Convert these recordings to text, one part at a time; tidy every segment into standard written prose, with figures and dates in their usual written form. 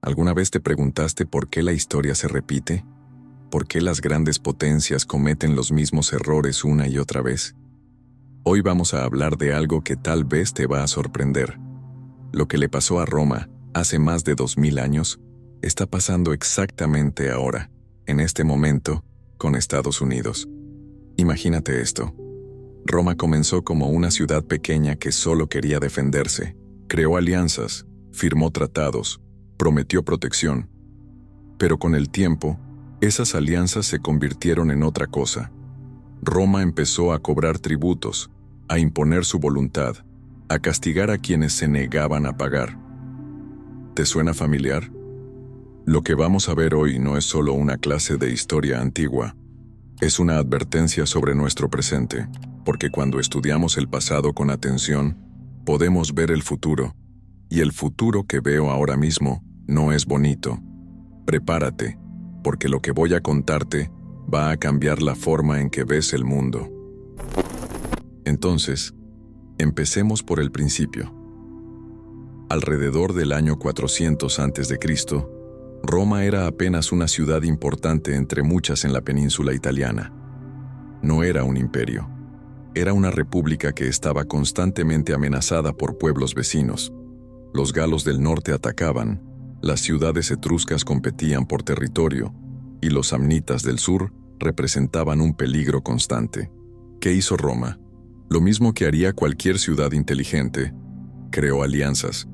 ¿Alguna vez te preguntaste por qué la historia se repite? ¿Por qué las grandes potencias cometen los mismos errores una y otra vez? Hoy vamos a hablar de algo que tal vez te va a sorprender. Lo que le pasó a Roma hace más de 2000 años está pasando exactamente ahora, en este momento, con Estados Unidos. Imagínate esto. Roma comenzó como una ciudad pequeña que solo quería defenderse. Creó alianzas, firmó tratados, prometió protección. Pero con el tiempo, esas alianzas se convirtieron en otra cosa. Roma empezó a cobrar tributos, a imponer su voluntad, a castigar a quienes se negaban a pagar. ¿Te suena familiar? Lo que vamos a ver hoy no es solo una clase de historia antigua, es una advertencia sobre nuestro presente, porque cuando estudiamos el pasado con atención, podemos ver el futuro, y el futuro que veo ahora mismo no es bonito. Prepárate, porque lo que voy a contarte va a cambiar la forma en que ves el mundo. Entonces, empecemos por el principio. Alrededor del año 400 a.C., Roma era apenas una ciudad importante entre muchas en la península italiana. No era un imperio. Era una república que estaba constantemente amenazada por pueblos vecinos. Los galos del norte atacaban, las ciudades etruscas competían por territorio, y los samnitas del sur representaban un peligro constante. ¿Qué hizo Roma? Lo mismo que haría cualquier ciudad inteligente. Creó alianzas.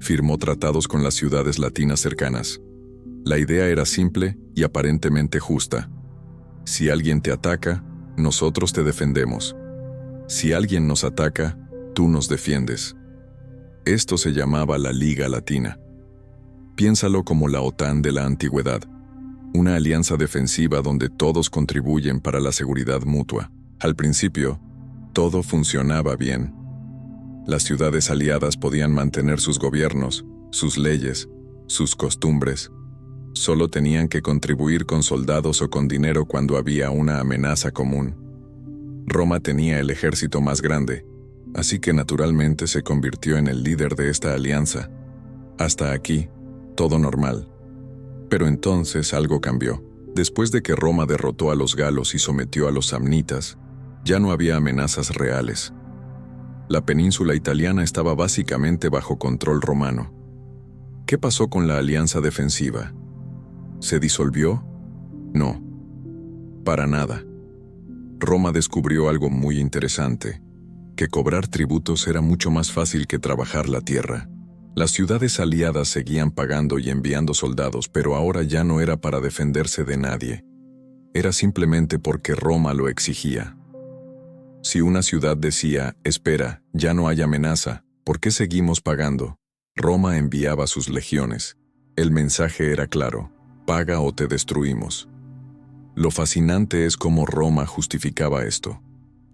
Firmó tratados con las ciudades latinas cercanas. La idea era simple y aparentemente justa. Si alguien te ataca, nosotros te defendemos. Si alguien nos ataca, tú nos defiendes. Esto se llamaba la Liga Latina. Piénsalo como la OTAN de la antigüedad, una alianza defensiva donde todos contribuyen para la seguridad mutua. Al principio, todo funcionaba bien. Las ciudades aliadas podían mantener sus gobiernos, sus leyes, sus costumbres. Solo tenían que contribuir con soldados o con dinero cuando había una amenaza común. Roma tenía el ejército más grande, así que naturalmente se convirtió en el líder de esta alianza. Hasta aquí, todo normal. Pero entonces algo cambió. Después de que Roma derrotó a los galos y sometió a los samnitas, ya no había amenazas reales. La península italiana estaba básicamente bajo control romano. ¿Qué pasó con la alianza defensiva? ¿Se disolvió? No, para nada. Roma descubrió algo muy interesante, que cobrar tributos era mucho más fácil que trabajar la tierra. Las ciudades aliadas seguían pagando y enviando soldados, pero ahora ya no era para defenderse de nadie. Era simplemente porque Roma lo exigía. Si una ciudad decía, espera, ya no hay amenaza, ¿por qué seguimos pagando? Roma enviaba sus legiones. El mensaje era claro, paga o te destruimos. Lo fascinante es cómo Roma justificaba esto.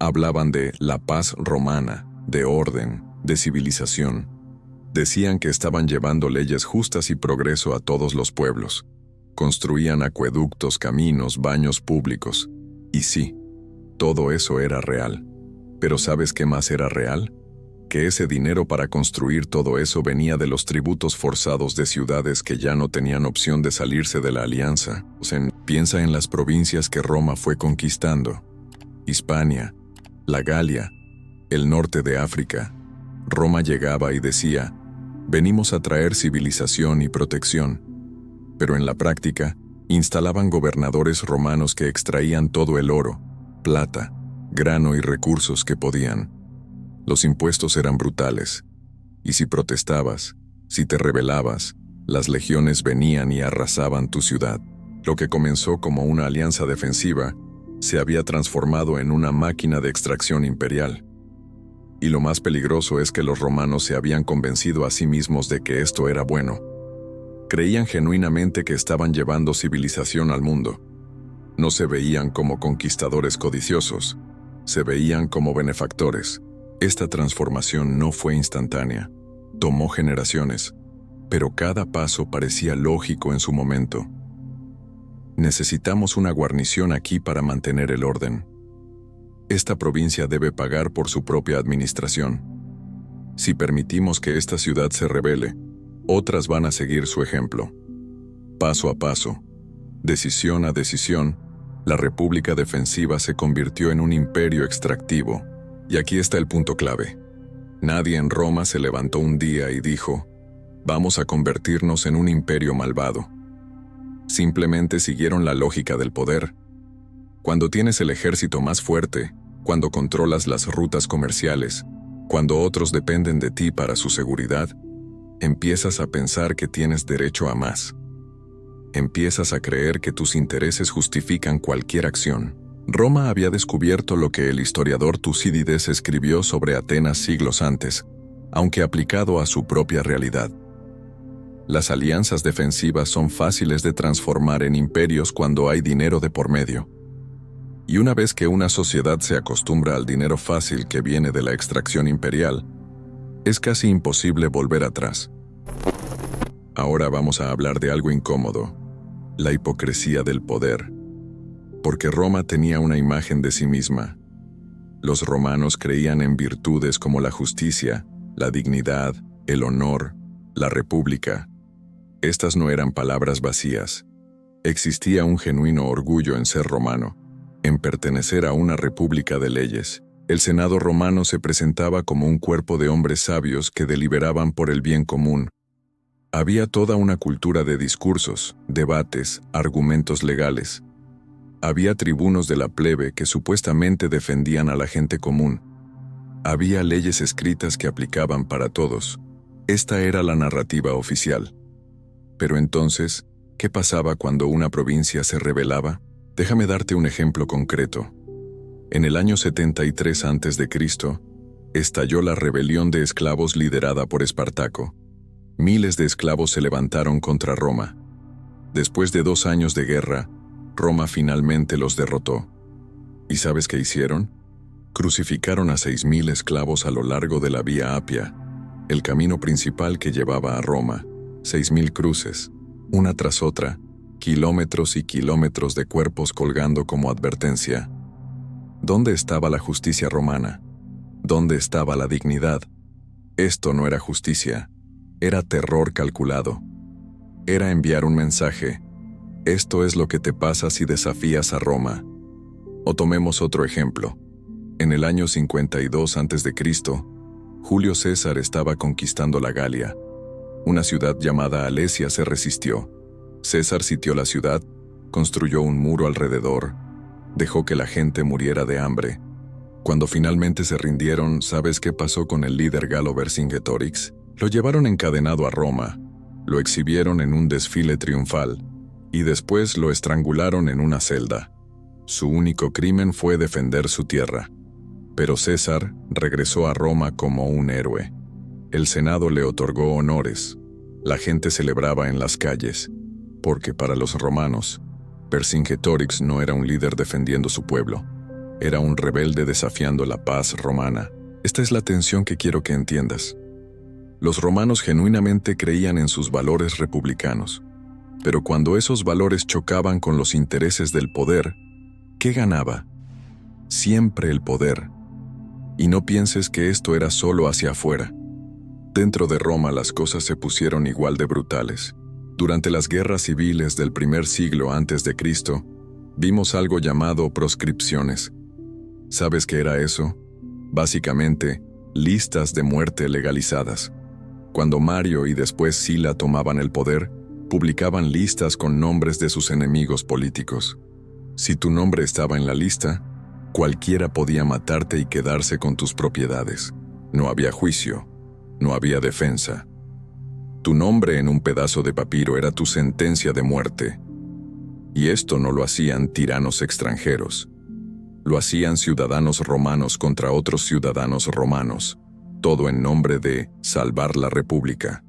Hablaban de la paz romana, de orden, de civilización. Decían que estaban llevando leyes justas y progreso a todos los pueblos. Construían acueductos, caminos, baños públicos. Y sí, todo eso era real. Pero ¿sabes qué más era real? Que ese dinero para construir todo eso venía de los tributos forzados de ciudades que ya no tenían opción de salirse de la alianza. Piensa en las provincias que Roma fue conquistando. Hispania, la Galia, el norte de África. Roma llegaba y decía, venimos a traer civilización y protección. Pero en la práctica, instalaban gobernadores romanos que extraían todo el oro, plata, grano y recursos que podían. Los impuestos eran brutales, y si protestabas, si te rebelabas, las legiones venían y arrasaban tu ciudad. Lo que comenzó como una alianza defensiva, se había transformado en una máquina de extracción imperial. Y lo más peligroso es que los romanos se habían convencido a sí mismos de que esto era bueno. Creían genuinamente que estaban llevando civilización al mundo. No se veían como conquistadores codiciosos, se veían como benefactores. Esta transformación no fue instantánea, tomó generaciones, pero cada paso parecía lógico en su momento. Necesitamos una guarnición aquí para mantener el orden. Esta provincia debe pagar por su propia administración. Si permitimos que esta ciudad se rebele, otras van a seguir su ejemplo. Paso a paso, decisión a decisión, la República Defensiva se convirtió en un imperio extractivo. Y aquí está el punto clave. Nadie en Roma se levantó un día y dijo, vamos a convertirnos en un imperio malvado. Simplemente siguieron la lógica del poder. Cuando tienes el ejército más fuerte, cuando controlas las rutas comerciales, cuando otros dependen de ti para su seguridad, empiezas a pensar que tienes derecho a más. Empiezas a creer que tus intereses justifican cualquier acción. Roma había descubierto lo que el historiador Tucídides escribió sobre Atenas siglos antes, aunque aplicado a su propia realidad. Las alianzas defensivas son fáciles de transformar en imperios cuando hay dinero de por medio. Y una vez que una sociedad se acostumbra al dinero fácil que viene de la extracción imperial, es casi imposible volver atrás. Ahora vamos a hablar de algo incómodo, la hipocresía del poder. Porque Roma tenía una imagen de sí misma. Los romanos creían en virtudes como la justicia, la dignidad, el honor, la república. Estas no eran palabras vacías. Existía un genuino orgullo en ser romano, en pertenecer a una república de leyes. El Senado romano se presentaba como un cuerpo de hombres sabios que deliberaban por el bien común. Había toda una cultura de discursos, debates, argumentos legales. Había tribunos de la plebe que supuestamente defendían a la gente común. Había leyes escritas que aplicaban para todos. Esta era la narrativa oficial. Pero entonces, ¿qué pasaba cuando una provincia se rebelaba? Déjame darte un ejemplo concreto. En el año 73 a.C., estalló la rebelión de esclavos liderada por Espartaco. Miles de esclavos se levantaron contra Roma. Después de 2 años de guerra, Roma finalmente los derrotó. ¿Y sabes qué hicieron? Crucificaron a 6.000 esclavos a lo largo de la Vía Apia, el camino principal que llevaba a Roma. 6.000 cruces, una tras otra, kilómetros y kilómetros de cuerpos colgando como advertencia. ¿Dónde estaba la justicia romana? ¿Dónde estaba la dignidad? Esto no era justicia, era terror calculado. Era enviar un mensaje. Esto es lo que te pasa si desafías a Roma. O tomemos otro ejemplo. En el año 52 a.C., Julio César estaba conquistando la Galia. Una ciudad llamada Alesia se resistió. César sitió la ciudad, construyó un muro alrededor, dejó que la gente muriera de hambre. Cuando finalmente se rindieron, ¿sabes qué pasó con el líder galo Vercingetorix? Lo llevaron encadenado a Roma, lo exhibieron en un desfile triunfal, y después lo estrangularon en una celda. Su único crimen fue defender su tierra. Pero César regresó a Roma como un héroe. El Senado le otorgó honores. La gente celebraba en las calles, porque para los romanos, Vercingetorix no era un líder defendiendo su pueblo, era un rebelde desafiando la paz romana. Esta es la tensión que quiero que entiendas. Los romanos genuinamente creían en sus valores republicanos, pero cuando esos valores chocaban con los intereses del poder, ¿qué ganaba? Siempre el poder. Y no pienses que esto era solo hacia afuera. Dentro de Roma las cosas se pusieron igual de brutales. Durante las guerras civiles del primer siglo antes de Cristo, vimos algo llamado proscripciones. ¿Sabes qué era eso? Básicamente, listas de muerte legalizadas. Cuando Mario y después Sila tomaban el poder, publicaban listas con nombres de sus enemigos políticos. Si tu nombre estaba en la lista, cualquiera podía matarte y quedarse con tus propiedades. No había juicio, no había defensa. Tu nombre en un pedazo de papiro era tu sentencia de muerte. Y esto no lo hacían tiranos extranjeros. Lo hacían ciudadanos romanos contra otros ciudadanos romanos, todo en nombre de salvar la república.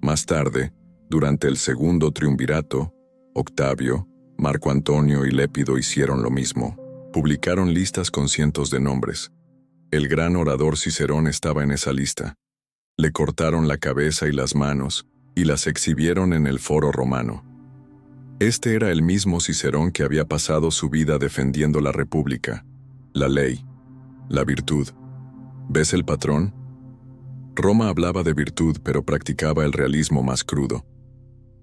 Más tarde, durante el segundo triunvirato, Octavio, Marco Antonio y Lépido hicieron lo mismo. Publicaron listas con cientos de nombres. El gran orador Cicerón estaba en esa lista. Le cortaron la cabeza y las manos, y las exhibieron en el foro romano. Este era el mismo Cicerón que había pasado su vida defendiendo la república, la ley, la virtud. ¿Ves el patrón? Roma hablaba de virtud, pero practicaba el realismo más crudo.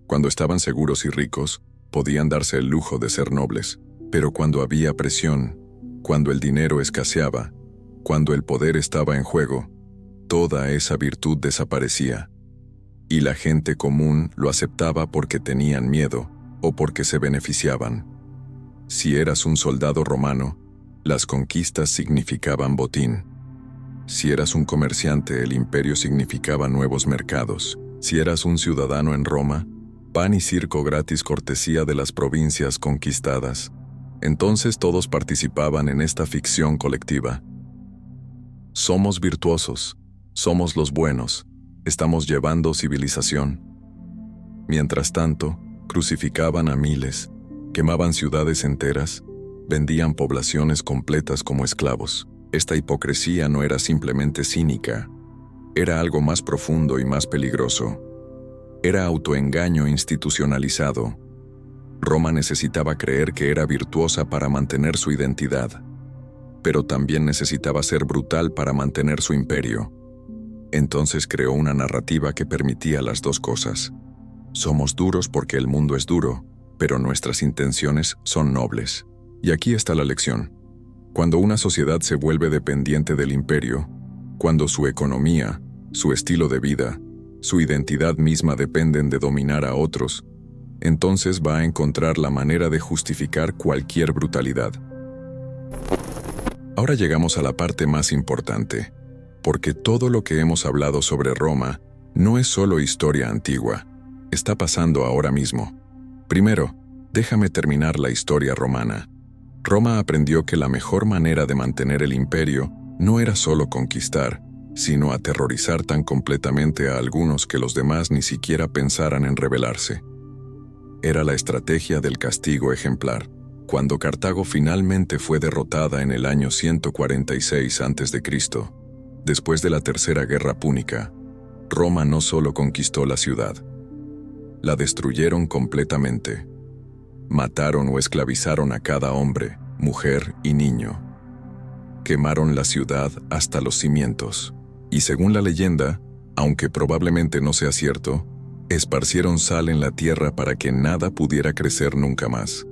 Cuando estaban seguros y ricos, podían darse el lujo de ser nobles, pero cuando había presión, cuando el dinero escaseaba, cuando el poder estaba en juego, toda esa virtud desaparecía. Y la gente común lo aceptaba porque tenían miedo o porque se beneficiaban. Si eras un soldado romano, las conquistas significaban botín. Si eras un comerciante, el imperio significaba nuevos mercados. Si eras un ciudadano en Roma, pan y circo gratis cortesía de las provincias conquistadas. Entonces todos participaban en esta ficción colectiva. Somos virtuosos, somos los buenos, estamos llevando civilización. Mientras tanto, crucificaban a miles, quemaban ciudades enteras, vendían poblaciones completas como esclavos. Esta hipocresía no era simplemente cínica, era algo más profundo y más peligroso. Era autoengaño institucionalizado. Roma necesitaba creer que era virtuosa para mantener su identidad, pero también necesitaba ser brutal para mantener su imperio. Entonces creó una narrativa que permitía las dos cosas. Somos duros porque el mundo es duro, pero nuestras intenciones son nobles. Y aquí está la lección. Cuando una sociedad se vuelve dependiente del imperio, cuando su economía, su estilo de vida, su identidad misma dependen de dominar a otros, entonces va a encontrar la manera de justificar cualquier brutalidad. Ahora llegamos a la parte más importante, porque todo lo que hemos hablado sobre Roma no es solo historia antigua, está pasando ahora mismo. Primero, déjame terminar la historia romana. Roma aprendió que la mejor manera de mantener el imperio no era solo conquistar, sino aterrorizar tan completamente a algunos que los demás ni siquiera pensaran en rebelarse. Era la estrategia del castigo ejemplar. Cuando Cartago finalmente fue derrotada en el año 146 a.C., después de la Tercera Guerra Púnica, Roma no solo conquistó la ciudad, la destruyeron completamente. Mataron o esclavizaron a cada hombre, mujer y niño. Quemaron la ciudad hasta los cimientos. Y según la leyenda, aunque probablemente no sea cierto, esparcieron sal en la tierra para que nada pudiera crecer nunca más.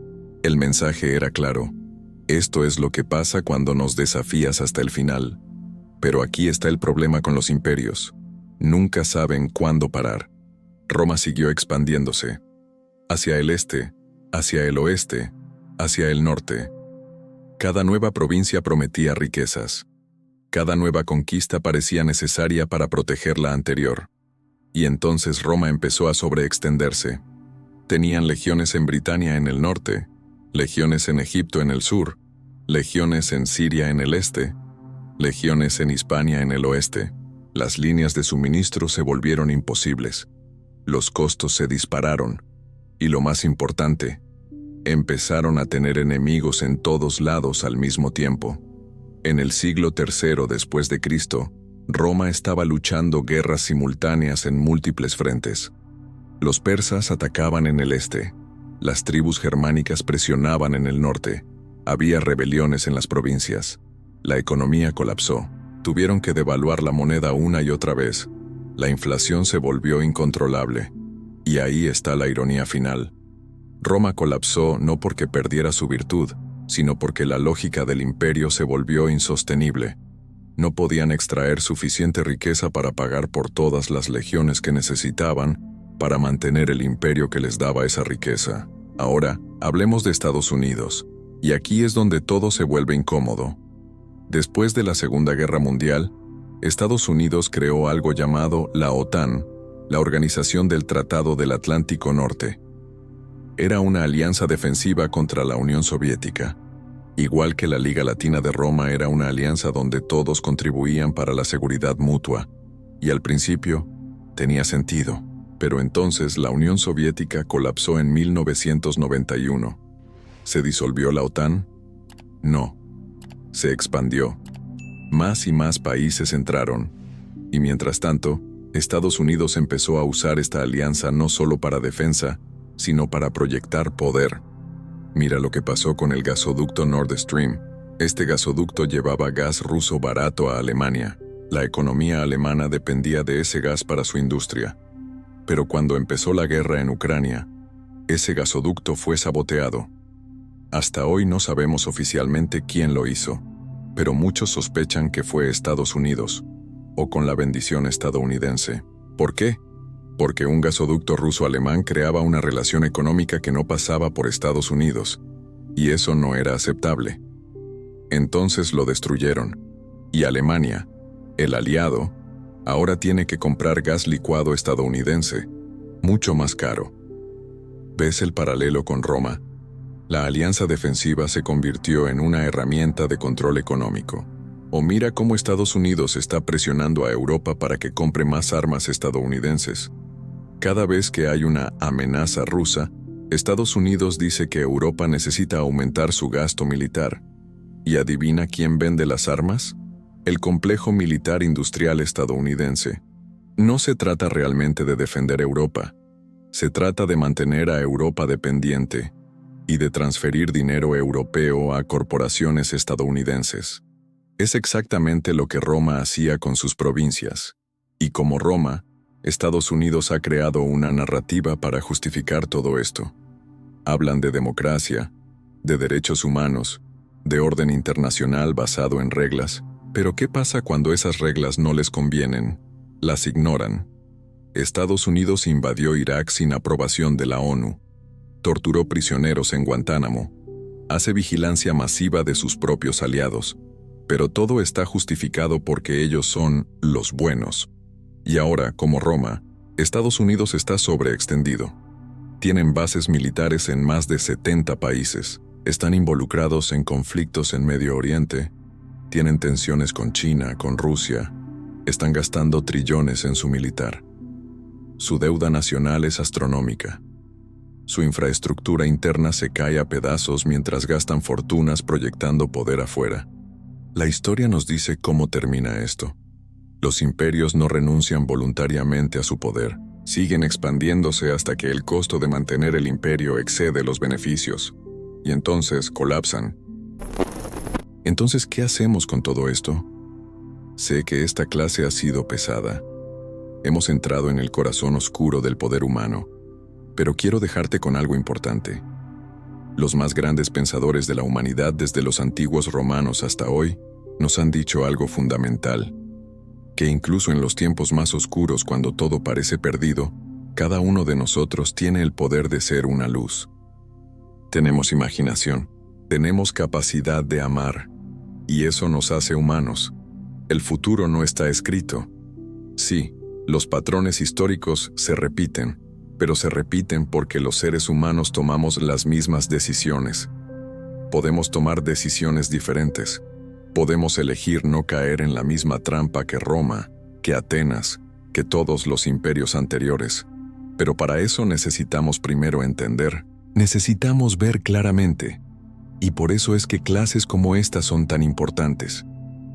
El mensaje era claro. Esto es lo que pasa cuando nos desafías hasta el final. Pero aquí está el problema con los imperios. Nunca saben cuándo parar. Roma siguió expandiéndose. Hacia el este, hacia el oeste, hacia el norte. Cada nueva provincia prometía riquezas. Cada nueva conquista parecía necesaria para proteger la anterior. Y entonces Roma empezó a sobreextenderse. Tenían legiones en Britania en el norte, legiones en Egipto en el sur, legiones en Siria en el este, legiones en Hispania en el oeste. Las líneas de suministro se volvieron imposibles. Los costos se dispararon. Y lo más importante, empezaron a tener enemigos en todos lados al mismo tiempo. En el siglo III después de Cristo, Roma estaba luchando guerras simultáneas en múltiples frentes. Los persas atacaban en el este, las tribus germánicas presionaban en el norte, había rebeliones en las provincias, la economía colapsó, tuvieron que devaluar la moneda una y otra vez, la inflación se volvió incontrolable, y ahí está la ironía final. Roma colapsó no porque perdiera su virtud, sino porque la lógica del imperio se volvió insostenible. No podían extraer suficiente riqueza para pagar por todas las legiones que necesitaban para mantener el imperio que les daba esa riqueza. Ahora, hablemos de Estados Unidos, y aquí es donde todo se vuelve incómodo. Después de la Segunda Guerra Mundial, Estados Unidos creó algo llamado la OTAN, la Organización del Tratado del Atlántico Norte. Era una alianza defensiva contra la Unión Soviética. Igual que la Liga Latina de Roma era una alianza donde todos contribuían para la seguridad mutua. Y al principio, tenía sentido. Pero entonces la Unión Soviética colapsó en 1991. ¿Se disolvió la OTAN? No. Se expandió. Más y más países entraron. Y mientras tanto, Estados Unidos empezó a usar esta alianza no solo para defensa, sino para proyectar poder. Mira lo que pasó con el gasoducto Nord Stream. Este gasoducto llevaba gas ruso barato a Alemania. La economía alemana dependía de ese gas para su industria. Pero cuando empezó la guerra en Ucrania, ese gasoducto fue saboteado. Hasta hoy no sabemos oficialmente quién lo hizo, pero muchos sospechan que fue Estados Unidos, o con la bendición estadounidense. ¿Por qué? Porque un gasoducto ruso-alemán creaba una relación económica que no pasaba por Estados Unidos, y eso no era aceptable. Entonces lo destruyeron, y Alemania, el aliado, ahora tiene que comprar gas licuado estadounidense, mucho más caro. ¿Ves el paralelo con Roma? La alianza defensiva se convirtió en una herramienta de control económico. O mira cómo Estados Unidos está presionando a Europa para que compre más armas estadounidenses. Cada vez que hay una amenaza rusa, Estados Unidos dice que Europa necesita aumentar su gasto militar. ¿Y adivina quién vende las armas? El complejo militar industrial estadounidense. No se trata realmente de defender Europa. Se trata de mantener a Europa dependiente y de transferir dinero europeo a corporaciones estadounidenses. Es exactamente lo que Roma hacía con sus provincias. Y como Roma, Estados Unidos ha creado una narrativa para justificar todo esto. Hablan de democracia, de derechos humanos, de orden internacional basado en reglas. Pero ¿qué pasa cuando esas reglas no les convienen? Las ignoran. Estados Unidos invadió Irak sin aprobación de la ONU. Torturó prisioneros en Guantánamo. Hace vigilancia masiva de sus propios aliados. Pero todo está justificado porque ellos son los buenos. Y ahora, como Roma, Estados Unidos está sobreextendido. Tienen bases militares en más de 70 países. Están involucrados en conflictos en Medio Oriente. Tienen tensiones con China, con Rusia. Están gastando trillones en su militar. Su deuda nacional es astronómica. Su infraestructura interna se cae a pedazos mientras gastan fortunas proyectando poder afuera. La historia nos dice cómo termina esto. Los imperios no renuncian voluntariamente a su poder. Siguen expandiéndose hasta que el costo de mantener el imperio excede los beneficios. Y entonces colapsan. Entonces, ¿qué hacemos con todo esto? Sé que esta clase ha sido pesada. Hemos entrado en el corazón oscuro del poder humano. Pero quiero dejarte con algo importante. Los más grandes pensadores de la humanidad desde los antiguos romanos hasta hoy nos han dicho algo fundamental, que incluso en los tiempos más oscuros cuando todo parece perdido, cada uno de nosotros tiene el poder de ser una luz. Tenemos imaginación, tenemos capacidad de amar, y eso nos hace humanos. El futuro no está escrito. Sí, los patrones históricos se repiten, pero se repiten porque los seres humanos tomamos las mismas decisiones. Podemos tomar decisiones diferentes. Podemos elegir no caer en la misma trampa que Roma, que Atenas, que todos los imperios anteriores. Pero para eso necesitamos primero entender. Necesitamos ver claramente. Y por eso es que clases como estas son tan importantes.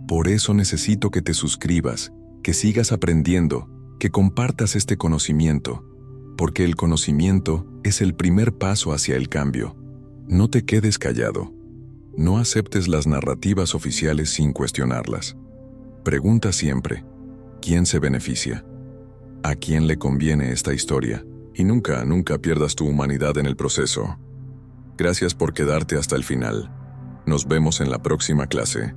Por eso necesito que te suscribas, que sigas aprendiendo, que compartas este conocimiento. Porque el conocimiento es el primer paso hacia el cambio. No te quedes callado. No aceptes las narrativas oficiales sin cuestionarlas. Pregunta siempre, ¿quién se beneficia? ¿A quién le conviene esta historia? Y nunca pierdas tu humanidad en el proceso. Gracias por quedarte hasta el final. Nos vemos en la próxima clase.